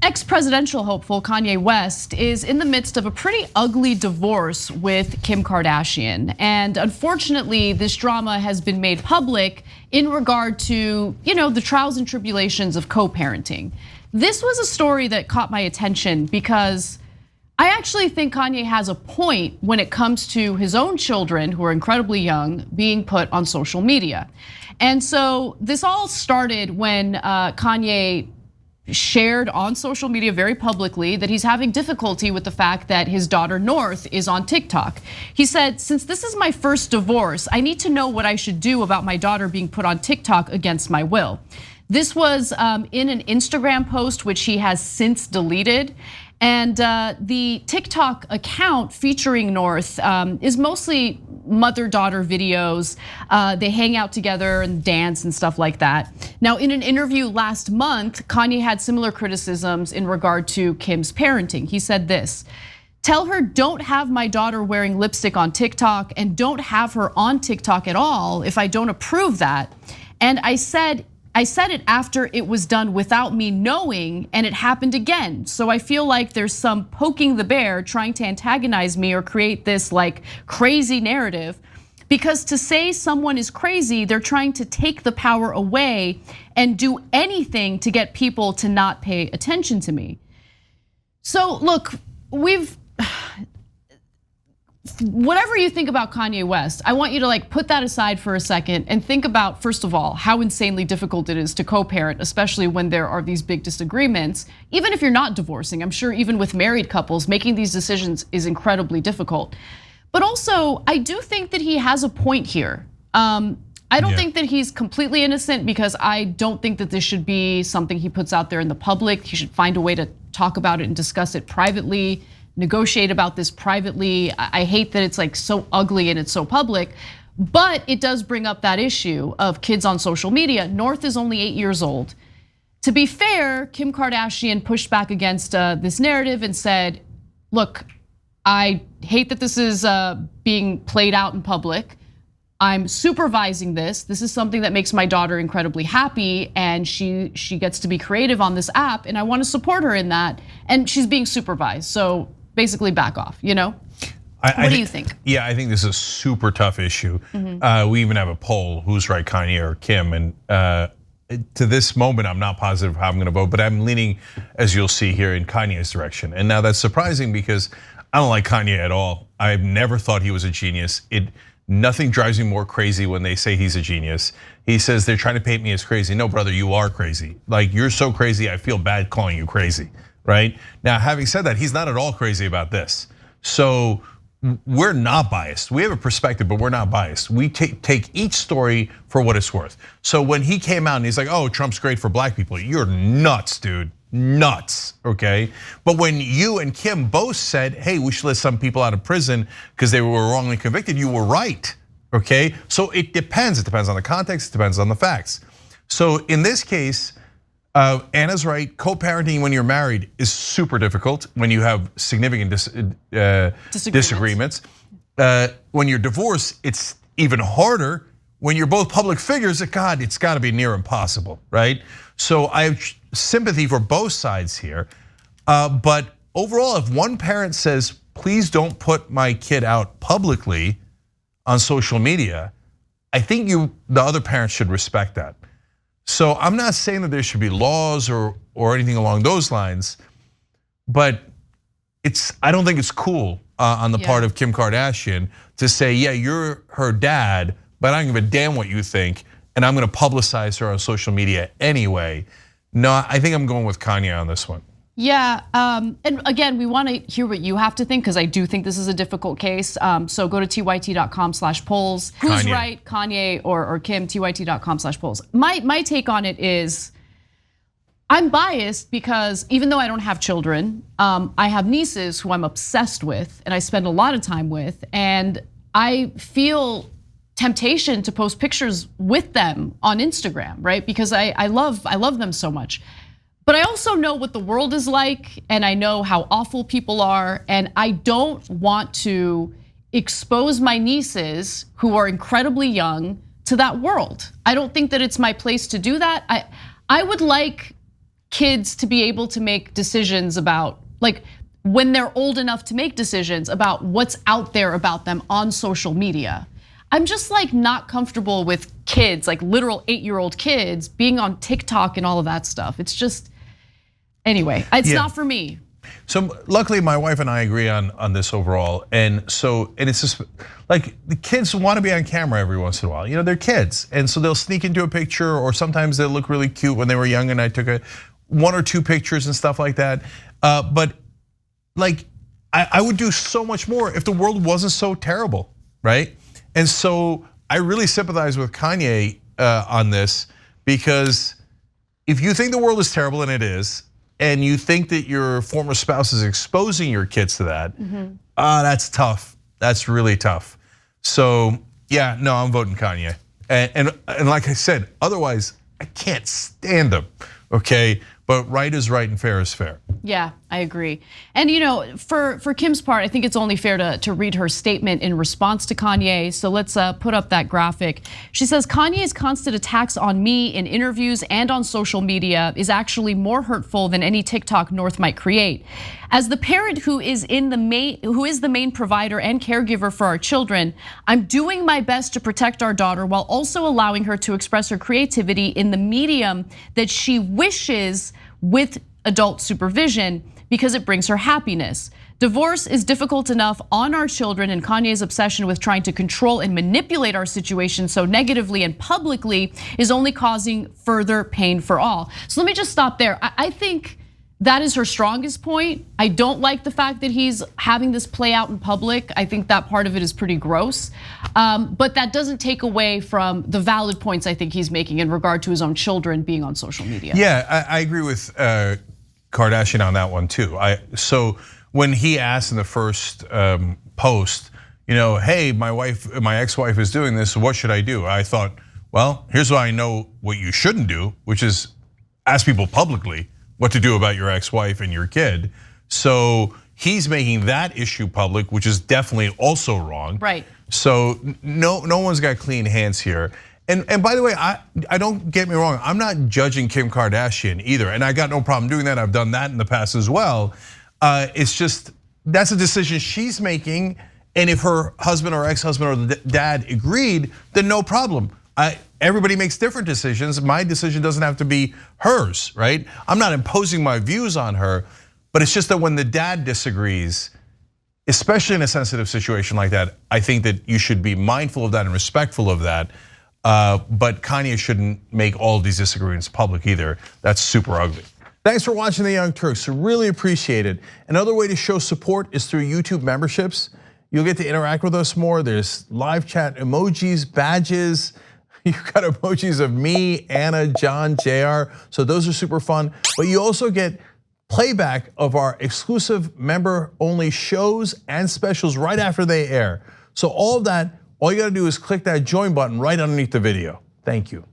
Ex-presidential hopeful Kanye West is in the midst of a pretty ugly divorce with Kim Kardashian. And unfortunately, this drama has been made public in regard to, the trials and tribulations of co-parenting. This was a story that caught my attention because I actually think Kanye has a point when it comes to his own children, who are incredibly young, being put on social media. And so this all started when Kanye shared on social media very publicly that he's having difficulty with the fact that his daughter North is on TikTok. He said, "Since this is my first divorce, I need to know what I should do about my daughter being put on TikTok against my will." This was in an Instagram post, which he has since deleted. And the TikTok account featuring North is mostly mother-daughter videos. They hang out together and dance and stuff like that. Now, in an interview last month, Kanye had similar criticisms in regard to Kim's parenting. He said this: "Tell her don't have my daughter wearing lipstick on TikTok and don't have her on TikTok at all if I don't approve that. And I said it after it was done without me knowing, and it happened again. So I feel like there's some poking the bear, trying to antagonize me or create this like crazy narrative. Because to say someone is crazy, they're trying to take the power away and do anything to get people to not pay attention to me." So look, whatever you think about Kanye West, I want you to put that aside for a second and think about, first of all, how insanely difficult it is to co-parent, especially when there are these big disagreements. Even if you're not divorcing, I'm sure even with married couples, making these decisions is incredibly difficult. But also, I do think that he has a point here. I don't think that he's completely innocent, because I don't think that this should be something he puts out there in the public. He should find a way to talk about it and discuss it privately, negotiate about this privately. I hate that it's so ugly and it's so public, but it does bring up that issue of kids on social media. North is only 8 years old. To be fair, Kim Kardashian pushed back against this narrative and said, "Look, I hate that this is being played out in public. I'm supervising this. This is something that makes my daughter incredibly happy, and she gets to be creative on this app, and I want to support her in that. And she's being supervised, so basically back off, What do you think? Yeah, I think this is a super tough issue. We even have a poll, who's right, Kanye or Kim? And to this moment, I'm not positive how I'm gonna vote, but I'm leaning, as you'll see here, in Kanye's direction. And now that's surprising because I don't like Kanye at all. I've never thought he was a genius. Nothing drives me more crazy when they say he's a genius. He says they're trying to paint me as crazy. No, brother, you are crazy. You're so crazy, I feel bad calling you crazy, right? Now, having said that, he's not at all crazy about this. So we're not biased. We have a perspective, but we're not biased. We take each story for what it's worth. So when he came out and he's like, "Oh, Trump's great for black people," you're nuts, dude. Nuts, okay? But when you and Kim both said, "Hey, we should let some people out of prison because they were wrongly convicted," you were right, okay? So it depends on the context, it depends on the facts. So in this case, Anna's right, co-parenting when you're married is super difficult when you have significant disagreements. When you're divorced, it's even harder. When you're both public figures, God, it's gotta be near impossible, right? So I have sympathy for both sides here. But overall, if one parent says, "Please don't put my kid out publicly on social media," I think the other parent should respect that. So I'm not saying that there should be laws or anything along those lines, but I don't think it's cool on the part of Kim Kardashian to say, "Yeah, you're her dad, but I don't give a damn what you think, and I'm gonna publicize her on social media anyway." No, I think I'm going with Kanye on this one. Yeah, and again, we want to hear what you have to think, because I do think this is a difficult case. So go to tyt.com/polls. Who's right, Kanye or Kim? tyt.com/polls. My take on it is, I'm biased because even though I don't have children, I have nieces who I'm obsessed with and I spend a lot of time with, and I feel temptation to post pictures with them on Instagram, right? Because I love them so much. But I also know what the world is like, and I know how awful people are, and I don't want to expose my nieces, who are incredibly young, to that world. I don't think that it's my place to do that. I would like kids to be able to make decisions about, like, when they're old enough to make decisions about what's out there about them on social media. I'm just like not comfortable with kids, like literal 8-year-old kids being on TikTok and all of that stuff. It's just, anyway, it's not for me. So luckily my wife and I agree on this overall. And it's just like the kids want to be on camera every once in a while. You know, they're kids. And so they'll sneak into a picture, or sometimes they'll look really cute when they were young and I took 1 or 2 pictures and stuff like that. But like, I would do so much more if the world wasn't so terrible, right? And so I really sympathize with Kanye on this, because if you think the world is terrible, and it is, and you think that your former spouse is exposing your kids to that, that's tough. That's really tough. So yeah, no, I'm voting Kanye. And like I said, otherwise I can't stand him, okay? But right is right and fair is fair. Yeah, I agree. And you know, for Kim's part, I think it's only fair to read her statement in response to Kanye. So let's put up that graphic. She says, Kanye's constant attacks on me in interviews and on social media is actually more hurtful than any TikTok North might create. As the parent who is the main provider and caregiver for our children, I'm doing my best to protect our daughter while also allowing her to express her creativity in the medium that she wishes, with adult supervision, because it brings her happiness. Divorce is difficult enough on our children, and Kanye's obsession with trying to control and manipulate our situation so negatively and publicly is only causing further pain for all. So let me just stop there. I think that is her strongest point. I don't like the fact that he's having this play out in public. I think that part of it is pretty gross. But that doesn't take away from the valid points I think he's making in regard to his own children being on social media. Yeah, I agree with Kardashian on that one too. So when he asked in the first post, you know, hey, my ex-wife is doing this, so what should I do? I thought, well, here's what I know what you shouldn't do, which is ask people publicly what to do about your ex-wife and your kid. So he's making that issue public, which is definitely also wrong. Right. So no one's got clean hands here. And by the way, I don't get me wrong, I'm not judging Kim Kardashian either, and I got no problem doing that. I've done that in the past as well. It's just, that's a decision she's making, and if her husband or ex-husband or the dad agreed, then no problem. Everybody makes different decisions. My decision doesn't have to be hers, right? I'm not imposing my views on her, but it's just that when the dad disagrees, especially in a sensitive situation like that, I think that you should be mindful of that and respectful of that. But Kanye shouldn't make all of these disagreements public either. That's super ugly. Thanks for watching The Young Turks, really appreciate it. Another way to show support is through YouTube memberships. You'll get to interact with us more. There's live chat emojis, badges. You've got emojis of me, Anna, John, JR. So those are super fun. But you also get playback of our exclusive member-only shows and specials right after they air. So all of that, all you gotta do is click that join button right underneath the video. Thank you.